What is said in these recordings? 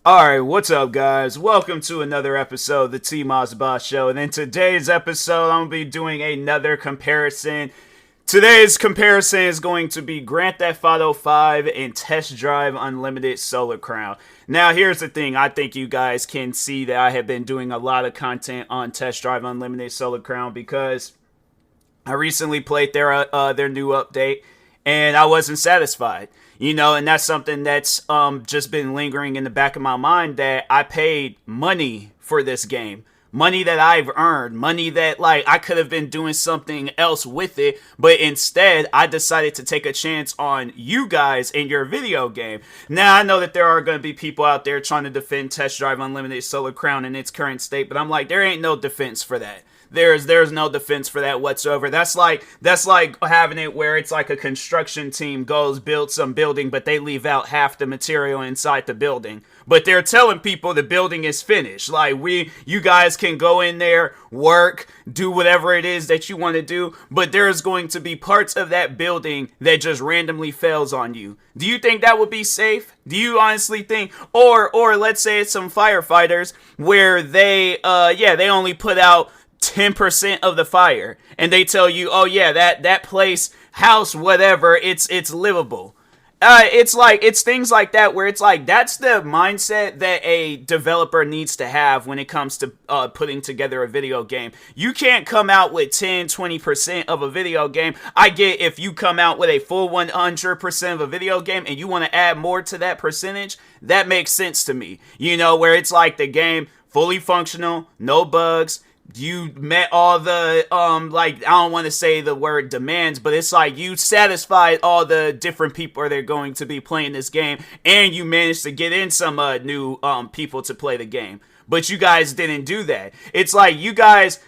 Alright, what's up, guys? Welcome to another episode of the TMossBoss Show. And in today's episode, I'm going to be doing another comparison. Today's comparison is going to be Grand Theft Auto 5 and Test Drive Unlimited Solar Crown. Now, here's the thing. I think you guys can see that I have been doing a lot of content on Test Drive Unlimited Solar Crown because I recently played their new update and I wasn't satisfied. You know, and that's something that's just been lingering in the back of my mind, that I paid money for this game. Money that I've earned. Money that, like, I could have been doing something else with it. But instead, I decided to take a chance on you guys and your video game. Now, I know that there are going to be people out there trying to defend Test Drive Unlimited Solar Crown in its current state. But I'm like, there ain't no defense for that. There's no defense for that whatsoever. That's like having it where it's like a construction team goes build some building, but they leave out half the material inside the building. But they're telling people the building is finished. Like, you guys can go in there, work, do whatever it is that you want to do, but there's going to be parts of that building that just randomly fails on you. Do you think that would be safe? Do you honestly think, or let's say it's some firefighters where they only put out 10% of the fire, and they tell you, oh yeah, that place, house, whatever, it's livable. It's things like that where it's like, that's the mindset that a developer needs to have when it comes to putting together a video game. You can't come out with 10-20% of a video game. I get if you come out with a full 100% of a video game and you want to add more to that percentage, that makes sense to me. You know, where it's like the game fully functional, no bugs, you met all the, I don't want to say the word demands, but it's like you satisfied all the different people that are going to be playing this game, and you managed to get in some new people to play the game. But you guys didn't do that. It's like you guys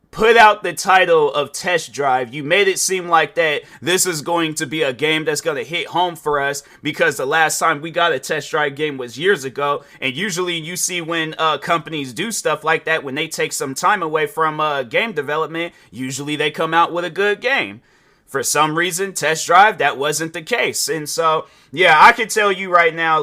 put out the title of Test Drive. You made it seem like that this is going to be a game that's going to hit home for us, because the last time we got a Test Drive game was years ago. And usually you see when companies do stuff like that, when they take some time away from game development, usually they come out with a good game. For some reason, Test Drive, that wasn't the case. And so, yeah, I can tell you right now,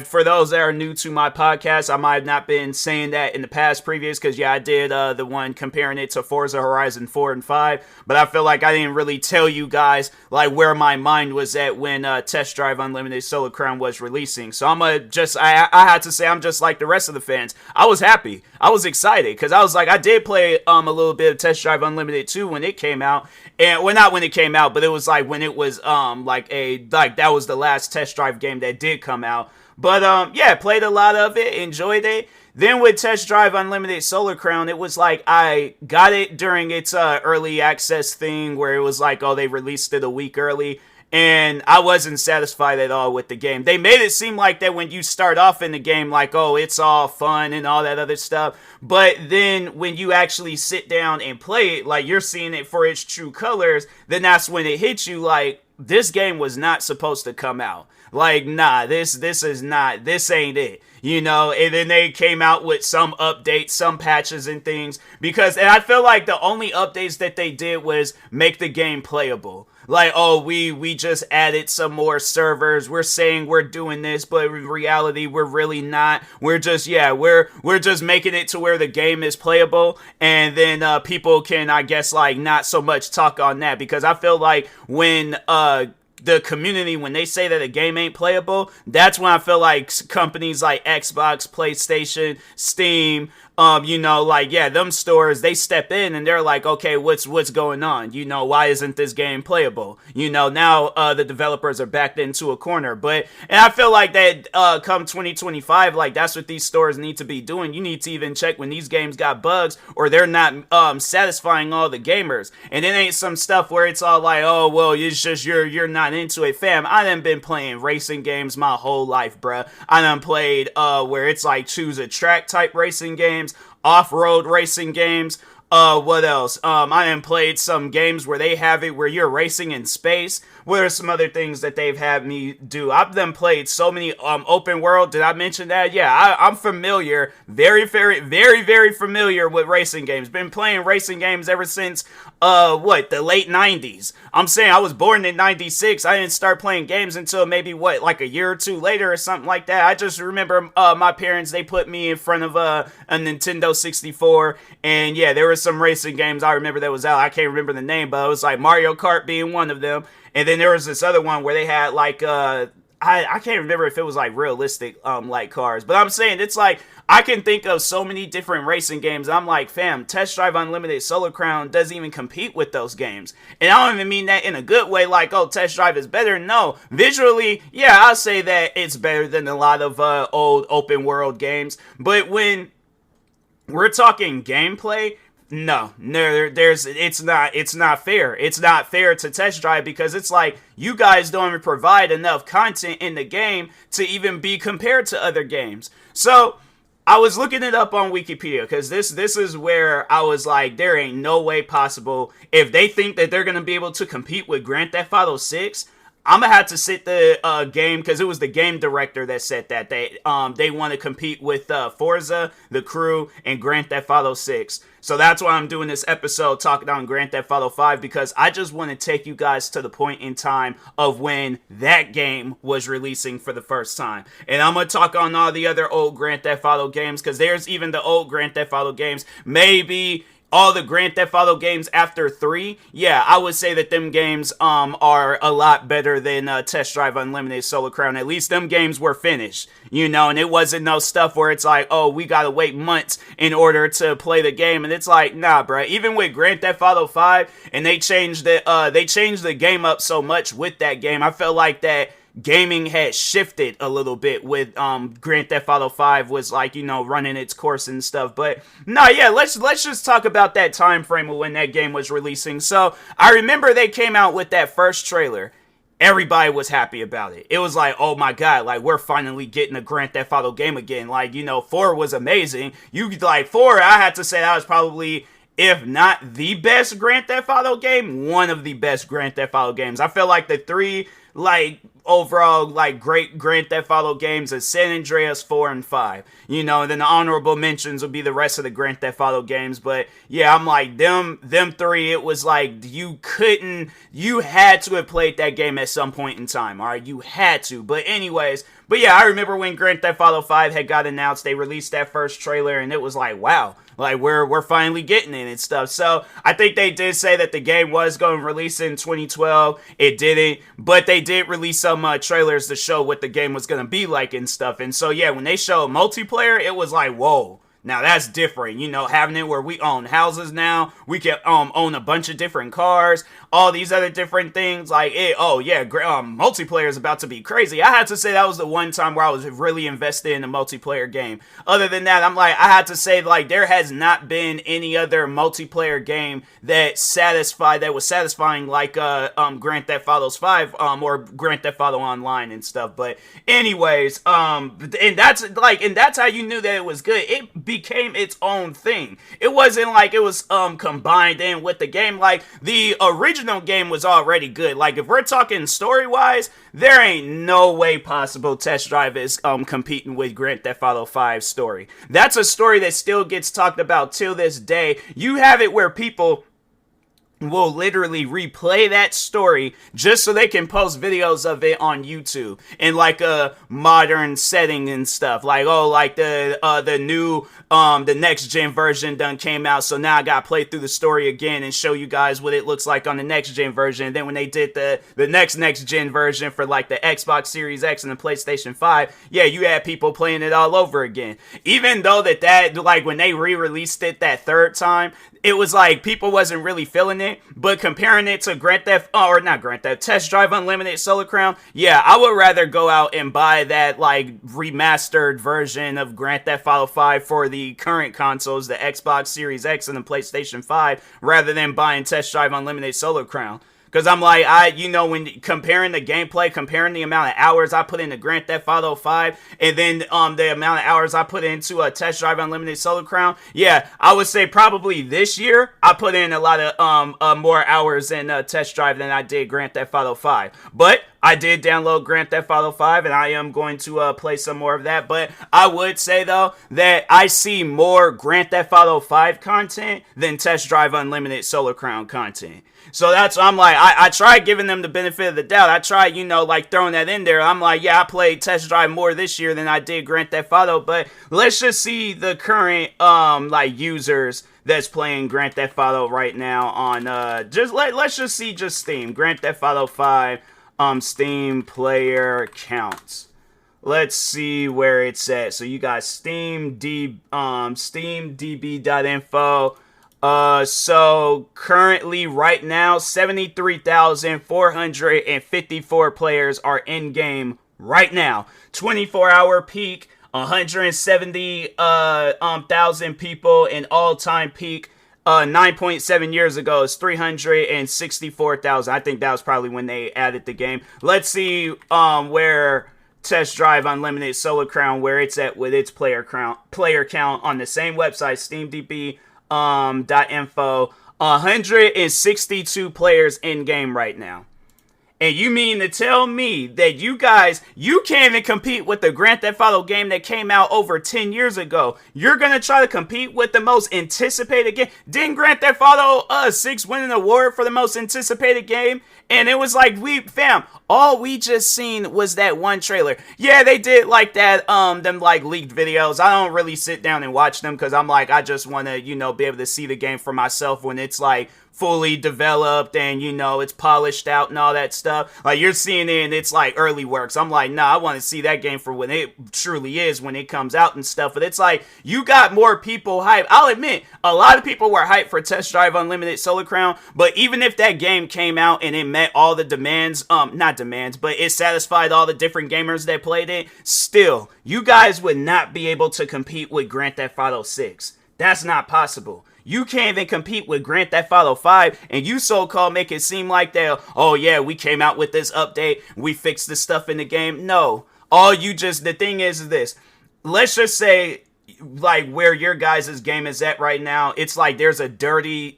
for those that are new to my podcast, I might have not been saying that in the past previous, because, yeah, I did the one comparing it to Forza Horizon 4 and 5, but I feel like I didn't really tell you guys, like, where my mind was at when Test Drive Unlimited Solar Crown was releasing. So I had to say, I'm just like the rest of the fans. I was happy. I was excited, because I was like, I did play a little bit of Test Drive Unlimited 2 when it came out, and, well, not when it came out, but it was like when it was that was the last Test Drive game that did come out. But yeah, played a lot of it, enjoyed it. Then with Test Drive Unlimited Solar Crown, it was like I got it during its early access thing where it was like, oh, they released it a week early. And I wasn't satisfied at all with the game. They made it seem like that when you start off in the game, like, oh, it's all fun and all that other stuff. But then when you actually sit down and play it, like, you're seeing it for its true colors, then that's when it hits you like, this game was not supposed to come out. Like, nah, this ain't it. You know, and then they came out with some updates, some patches and things. And I feel like the only updates that they did was make the game playable. Like, oh, we just added some more servers. We're saying we're doing this, but in reality, we're really not. We're just making it to where the game is playable. And then people can, I guess, like, not so much talk on that. Because I feel like when the community, when they say that a game ain't playable, that's when I feel like companies like Xbox, PlayStation, Steam, them stores, they step in and they're like, okay, what's going on? You know, why isn't this game playable? You know, now the developers are backed into a corner. And I feel like that come 2025, like, that's what these stores need to be doing. You need to even check when these games got bugs or they're not satisfying all the gamers. And it ain't some stuff where it's all like, oh, well, it's just you're not into it. Fam, I done been playing racing games my whole life, bruh. I done played where it's like choose a track type racing games, off-road racing games. What else? I have played some games where they have it where you're racing in space. What are some other things that they've had me do? I've then played so many open world. Did I mention that? Yeah, I'm familiar. Very, very, very, very familiar with racing games. Been playing racing games ever since the late 90s. I'm saying I was born in 96. I didn't start playing games until maybe like a year or two later or something like that. I just remember my parents, they put me in front of a Nintendo 64, and yeah, there were some racing games I remember that was out. I can't remember the name, but it was like Mario Kart being one of them. And then there was this other one where they had like I can't remember if it was like realistic like cars, but I'm saying it's like I can think of so many different racing games. I'm like, fam, Test Drive Unlimited Solar Crown doesn't even compete with those games. And I don't even mean that in a good way, like, oh, Test Drive is better. No, visually, yeah, I'll say that it's better than a lot of old open world games. But when we're talking gameplay, no, it's not fair. It's not fair to Test Drive because it's like you guys don't even provide enough content in the game to even be compared to other games. So I was looking it up on Wikipedia because this is where I was like, there ain't no way possible if they think that they're gonna be able to compete with Grand Theft Auto 6. I'm gonna have to sit the game because it was the game director that said that they want to compete with Forza, The Crew, and Grand Theft Auto 6. So that's why I'm doing this episode talking on Grand Theft Auto 5 because I just want to take you guys to the point in time of when that game was releasing for the first time. And I'm gonna talk on all the other old Grand Theft Auto games because there's even the old Grand Theft Auto games. Maybe all the Grand Theft Auto games after 3, yeah, I would say that them games are a lot better than Test Drive Unlimited Solar Crown. At least them games were finished, you know, and it wasn't no stuff where it's like, oh, we gotta wait months in order to play the game. And it's like, nah, bruh. Even with Grand Theft Auto 5, and they changed the game up so much with that game, I felt like that gaming had shifted a little bit with Grand Theft Auto 5 was like, you know, running its course and stuff. But no, yeah, let's just talk about that time frame of when that game was releasing. So I remember they came out with that first trailer. Everybody was happy about it. It was like, oh my god, like we're finally getting a Grand Theft Auto game again. Like, you know, 4 was amazing. You like 4, I had to say that was probably, if not the best Grand Theft Auto game, one of the best Grand Theft Auto games. I feel like the 3 like overall like great Grand Theft Auto games is San Andreas 4 and 5, you know, and then the honorable mentions would be the rest of the Grand Theft Auto games. But yeah, I'm like them 3, it was like you had to have played that game at some point in time. All right, you had to. But anyways, but yeah, I remember when Grand Theft Auto 5 had got announced, they released that first trailer and it was like, wow, like we're finally getting it and stuff. So I think they did say that the game was going to release in 2012. It didn't, but they did release some trailers to show what the game was going to be like and stuff. And so yeah, when they showed multiplayer, it was like, whoa. Now that's different, you know, having it where we own houses now, we can own a bunch of different cars, all these other different things, like it. Oh yeah, multiplayer is about to be crazy. I had to say that was the one time where I was really invested in a multiplayer game. Other than that, I'm like, I had to say like there has not been any other multiplayer game that was satisfying like Grand Theft Auto 5 or Grand Theft Auto Online and stuff. But anyways, and that's how you knew that it was good. It became its own thing. It wasn't like it was combined in with the game. Like the original game was already good. Like if we're talking story wise, there ain't no way possible Test Drive is competing with Grand Theft Auto 5 story. That's a story that still gets talked about till this day. You have it where people will literally replay that story just so they can post videos of it on YouTube in like a modern setting and stuff. Like, oh, like the new the next gen version done came out, so now I gotta play through the story again and show you guys what it looks like on the next gen version. And then when they did the next gen version for like the Xbox Series X and the PlayStation 5, yeah, you had people playing it all over again. Even though that like when they re-released it that third time, it was like people wasn't really feeling it, but comparing it to Test Drive Unlimited Solar Crown, yeah, I would rather go out and buy that like remastered version of Grand Theft Auto 5 for the current consoles, the Xbox Series X and the PlayStation 5, rather than buying Test Drive Unlimited Solar Crown. Because I'm like, when comparing the gameplay, comparing the amount of hours I put into Grand Theft Auto 5, and then the amount of hours I put into a Test Drive Unlimited Solar Crown, yeah, I would say probably this year, I put in a lot of more hours in Test Drive than I did Grand Theft Auto 5. But I did download Grand Theft Auto 5, and I am going to play some more of that. But I would say, though, that I see more Grand Theft Auto 5 content than Test Drive Unlimited Solar Crown content. So that's, I'm like, I tried giving them the benefit of the doubt. I tried, like throwing that in there. I'm like, yeah, I played Test Drive more this year than I did Grand Theft Auto. But let's just see the current, users that's playing Grand Theft Auto right now on, let's just see just Steam. Grand Theft Auto 5, Steam player counts. Let's see where it's at. So you got steamdb.info. So currently right now 73,454 players are in game right now. 24-hour peak, 170,000 people, in all-time peak 9.7 years ago is 364,000. I think that was probably when they added the game. Let's see where Test Drive Unlimited Solar Crown, where it's at with its player count on the same website, steamdb.info. 162 players in game right now. And you mean to tell me that you can't even compete with the Grand Theft Auto game that came out over 10 years ago? You're going to try to compete with the most anticipated game? Didn't Grand Theft Auto 6 win an award for the most anticipated game? And it was like, all we just seen was that one trailer. Yeah, they did like that, them like leaked videos. I don't really sit down and watch them because I'm like, I just want to, be able to see the game for myself when it's like fully developed and it's polished out and all that stuff. Like you're seeing it and it's like early works. I'm like, nah, I want to see that game for when it truly is, when it comes out and stuff. But it's like you got more people hyped. I'll admit, a lot of people were hyped for Test Drive Unlimited Solar Crown, but even if that game came out and it met all the demands, not demands, but it satisfied all the different gamers that played it, still, you guys would not be able to compete with Grand Theft Auto 6. That's not possible. You can't even compete with Grand Theft Auto 5, and you so-called make it seem like that, oh yeah, we came out with this update, we fixed the stuff in the game. No. The thing is this. Let's just say, like, where your guys' game is at right now, it's like it's a dirty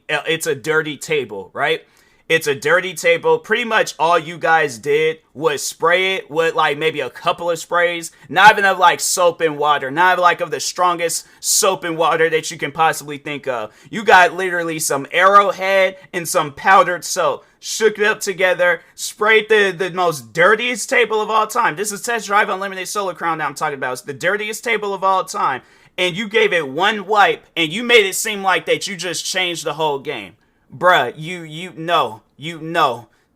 table, right? It's a dirty table. Pretty much all you guys did was spray it with like maybe a couple of sprays. Not even of like soap and water. Not even like of the strongest soap and water that you can possibly think of. You got literally some Arrowhead and some powdered soap. Shook it up together. Sprayed the most dirtiest table of all time. This is Test Drive Unlimited Solar Crown that I'm talking about. It's the dirtiest table of all time. And you gave it one wipe and you made it seem like that you just changed the whole game. Bruh, you know,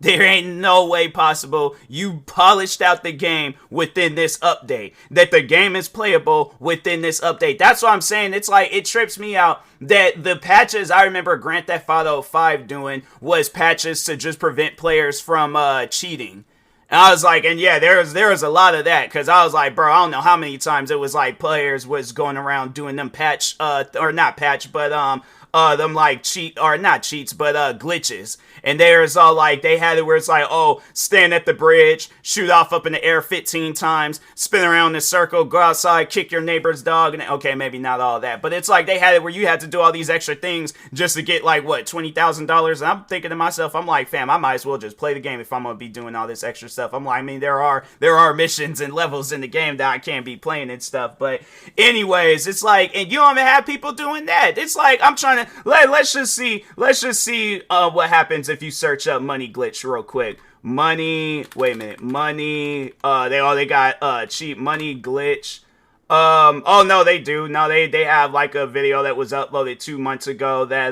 there ain't no way possible you polished out the game within this update. That the game is playable within this update. That's what I'm saying. It's like, it trips me out that the patches I remember Grand Theft Auto 5 doing was patches to just prevent players from cheating. And I was like, and yeah, there was a lot of that, because I was like, bro, I don't know how many times it was like players was going around doing them them like glitches. And there's all like, they had it where it's like, oh, stand at the bridge, shoot off up in the air 15 times, spin around in a circle, go outside, kick your neighbor's dog. And okay, maybe not all that, but it's like they had it where you had to do all these extra things just to get like, what, $20,000? And I'm thinking to myself, I'm like, fam, I might as well just play the game if I'm gonna be doing all this extra stuff. I'm like, I mean, there are missions and levels in the game that I can't be playing and stuff. But anyways, it's like, and you don't even have people doing that. It's like, I'm trying to, let's just see what happens if you search up money glitch real quick. Money, wait a minute, money, they got cheap money glitch. Oh no, they do. No, they have like a video that was uploaded 2 months ago that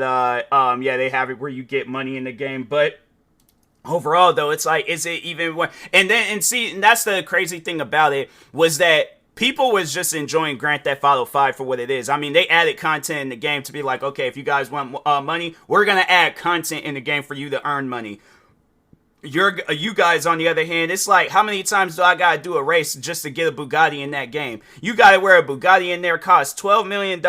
they have it where you get money in the game. But overall though, it's like, is it even one? And that's the crazy thing about it, was that people was just enjoying Grand Theft Auto 5 for what it is. I mean, they added content in the game to be like, okay, if you guys want money, we're going to add content in the game for you to earn money. You guys, on the other hand, it's like, how many times do I gotta do a race just to get a Bugatti in that game? You gotta wear a Bugatti in there, costs $12 million.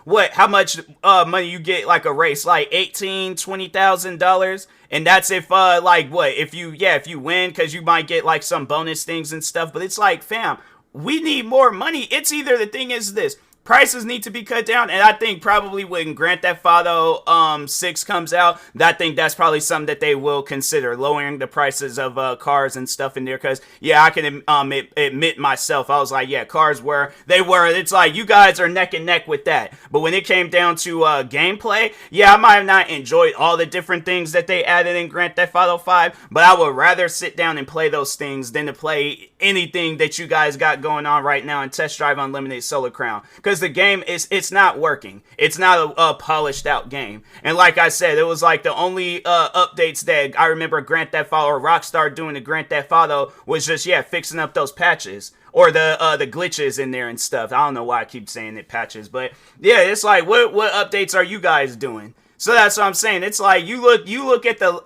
What? How much money you get like a race? Like $20,000? And that's if if you win, because you might get like some bonus things and stuff. But it's like, fam, we need more money. It's either, the thing is this, prices need to be cut down, and I think probably when Grand Theft Auto 6 comes out, I think that's probably something that they will consider, lowering the prices of cars and stuff in there, because yeah, I can admit myself, I was like, yeah, cars it's like you guys are neck and neck with that, but when it came down to gameplay, yeah, I might have not enjoyed all the different things that they added in Grand Theft Auto 5, but I would rather sit down and play those things than to play anything that you guys got going on right now in Test Drive Unlimited Solar Crown, because the game it's not working. It's not a polished out game, and like I said, it was like the only updates that I remember Grand Theft Auto or Rockstar doing to Grand Theft Auto was just fixing up those patches or the glitches in there and stuff. I don't know why I keep saying it patches, but yeah, it's like what updates are you guys doing? So that's what I'm saying. It's like you look at the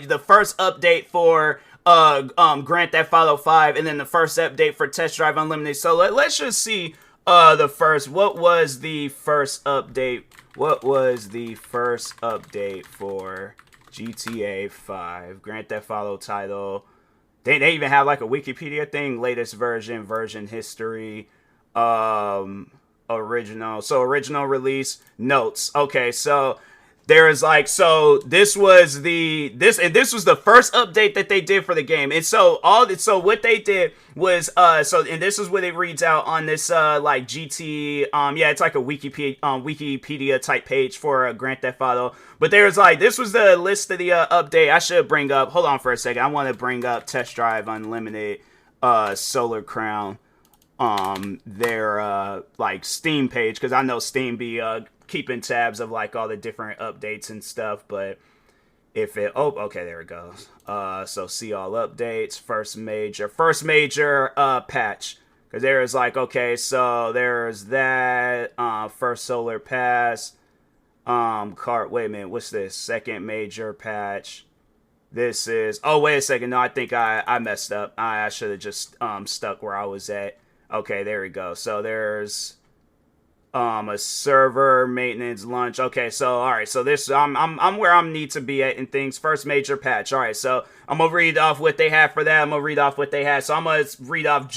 the first update for Grand Theft Auto 5 and then the first update for Test Drive Unlimited. So let's just see what was the first update? What was the first update for GTA 5? Grand Theft Auto title. They even have like a Wikipedia thing, latest version history, original. So original release notes. Okay, so there is this was the first update that they did for the game. And so what they did was and this is what it reads out on this GT it's like a Wikipedia type page for Grand Theft Auto. But there's this was the list of the update. I should bring up, hold on for a second. I want to bring up Test Drive Unlimited Solar Crown their Steam page, because I know Steam be keeping tabs of all the different updates and stuff. But if it okay, there it goes. So see all updates, first major patch, because there is okay, so there's that first solar pass wait a minute, what's this? Second major patch. This is wait a second, no, I think I messed up. I should have just stuck where I was at. Okay, there we go. So there's a server maintenance launch. Okay, so all right, so this I'm where I need to be at in things. First major patch. All right, so I'm gonna read off what they have for that. I'm gonna read off what they had. So I'm gonna read off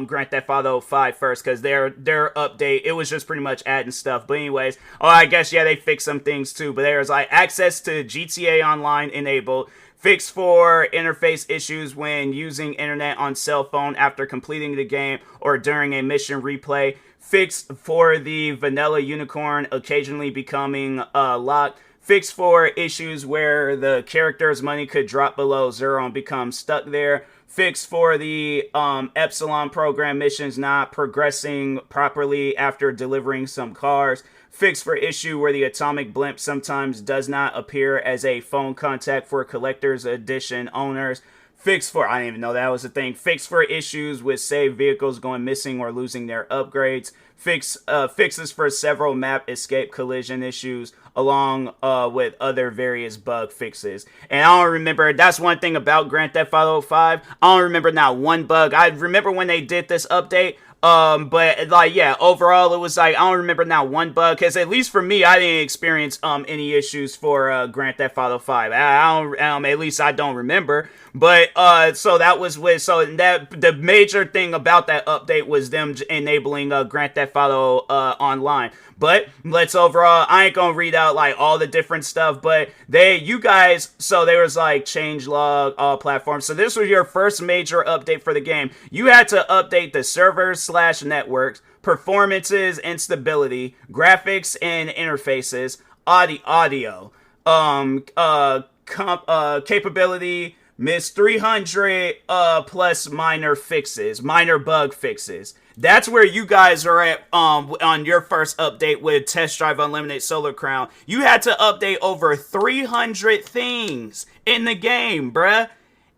Grand Theft Auto 5 first, because their update, it was just pretty much adding stuff. But anyways, I guess they fixed some things too. But there's access to GTA Online enabled. Fix for interface issues when using internet on cell phone after completing the game or during a mission replay. Fix for the vanilla unicorn occasionally becoming locked. Fix for issues where the character's money could drop below 0 and become stuck there. Fix for the Epsilon program missions not progressing properly after delivering some cars. Fix for issue where the atomic blimp sometimes does not appear as a phone contact for collector's edition owners. Fix for, I didn't even know that was a thing. Fix for issues with saved vehicles going missing or losing their upgrades. Fixes for several map escape collision issues, along with other various bug fixes. And I don't remember, that's one thing about Grand Theft Auto 5. I don't remember not one bug. I remember when they did this update. But overall it was I don't remember not one bug, because at least for me, I didn't experience any issues for Grand Theft Auto 5. I don't at least I don't remember. But so that was that the major thing about that update was them enabling Grand Theft Auto online. But let's overall, I ain't gonna read out all the different stuff, but there was change log, all platforms. So this was your first major update for the game. You had to update the servers/networks, performances and stability, graphics and interfaces, audio, capability, miss 300 plus minor bug fixes. That's where you guys are at on your first update with Test Drive Unlimited Solar Crown. You had to update over 300 things in the game, bruh.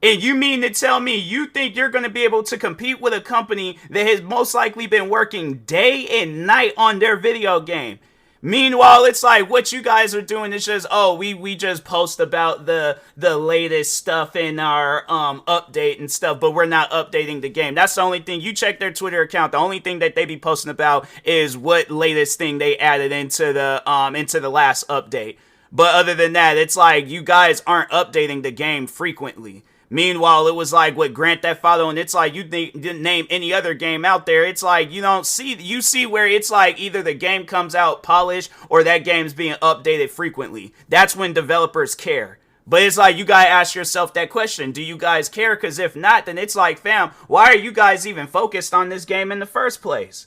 And you mean to tell me you think you're going to be able to compete with a company that has most likely been working day and night on their video game? Meanwhile, it's what you guys are doing is just, we just post about the latest stuff in our update and stuff, but we're not updating the game. That's the only thing. You check their Twitter account, the only thing that they be posting about is what latest thing they added into the last update. But other than that, it's you guys aren't updating the game frequently. Meanwhile, it was like with Grand Theft Auto, and it's like you didn't name any other game out there. It's like you see where it's like either the game comes out polished or that game's being updated frequently. That's when developers care. But it's like you gotta ask yourself that question. Do you guys care? Because if not, then it's like, fam, why are you guys even focused on this game in the first place?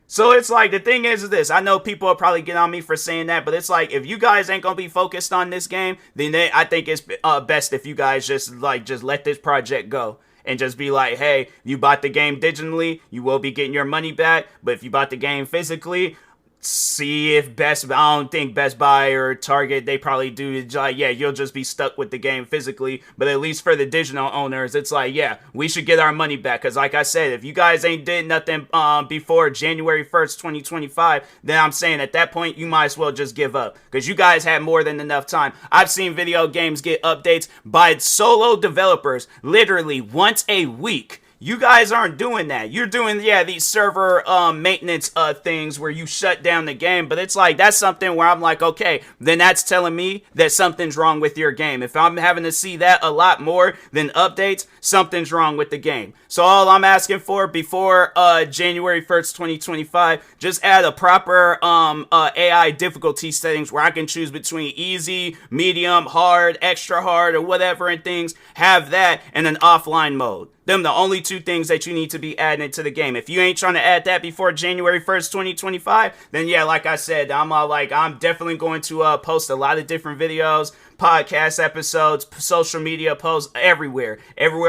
So it's like, the thing is this. I know people will probably get on me for saying that, but it's like, if you guys ain't gonna be focused on this game, then I think it's best if you guys just let this project go. And just be like, hey, you bought the game digitally, you will be getting your money back. But if you bought the game physically, see if I don't think Best Buy or Target, they probably do, like, yeah, you'll just be stuck with the game physically. But at least for the digital owners, it's like, yeah, we should get our money back. Because like I said, if you guys ain't did nothing before January 1st, 2025, then I'm saying at that point, you might as well just give up. Because you guys had more than enough time. I've seen video games get updates by solo developers literally once a week. You guys aren't doing that. You're doing, these server maintenance things where you shut down the game. But it's like, that's something where I'm like, okay, then that's telling me that something's wrong with your game. If I'm having to see that a lot more than updates, something's wrong with the game. So all I'm asking for before January 1st, 2025, just add a proper AI difficulty settings where I can choose between easy, medium, hard, extra hard, or whatever and things. Have that and an offline mode. Them the only two things that you need to be adding to the game. If you ain't trying to add that before January 1st, 2025, then yeah, like I said, I'm definitely going to post a lot of different videos, podcast episodes, social media posts, everywhere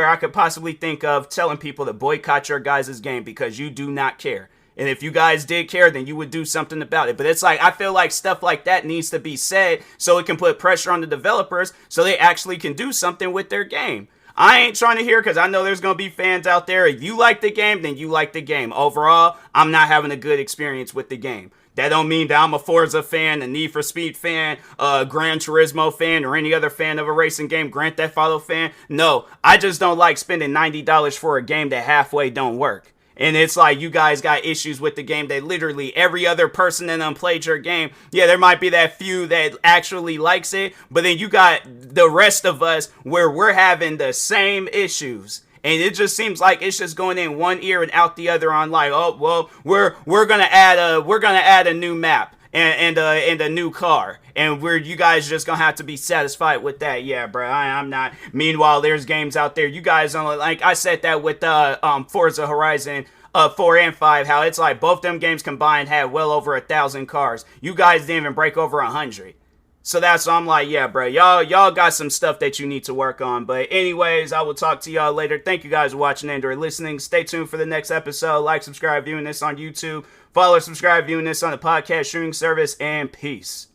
I could possibly think of, telling people to boycott your guys' game because you do not care. And if you guys did care, then you would do something about it. But it's like, I feel like stuff like that needs to be said so it can put pressure on the developers so they actually can do something with their game. I ain't trying to hear, because I know there's going to be fans out there. If you like the game, then you like the game. Overall, I'm not having a good experience with the game. That don't mean that I'm a Forza fan, a Need for Speed fan, a Gran Turismo fan, or any other fan of a racing game, Grand Theft Auto fan. No, I just don't like spending $90 for a game that halfway don't work. And it's like, you guys got issues with the game that literally every other person that played your game, yeah, there might be that few that actually likes it, but then you got the rest of us where we're having the same issues. And it just seems like it's just going in one ear and out the other on like, oh, well, we're gonna add a new map and a new car. And you guys just gonna have to be satisfied with that. Yeah, bro, I'm not. Meanwhile, there's games out there. You guys don't, like I said that with Forza Horizon 4 and 5, how it's like both them games combined had well over 1,000 cars. You guys didn't even break over 100. So that's why I'm like, yeah, bro, y'all got some stuff that you need to work on. But anyways, I will talk to y'all later. Thank you guys for watching and or listening. Stay tuned for the next episode. Like, subscribe, viewing this on YouTube. Follow, subscribe, viewing this on the podcast streaming service. And peace.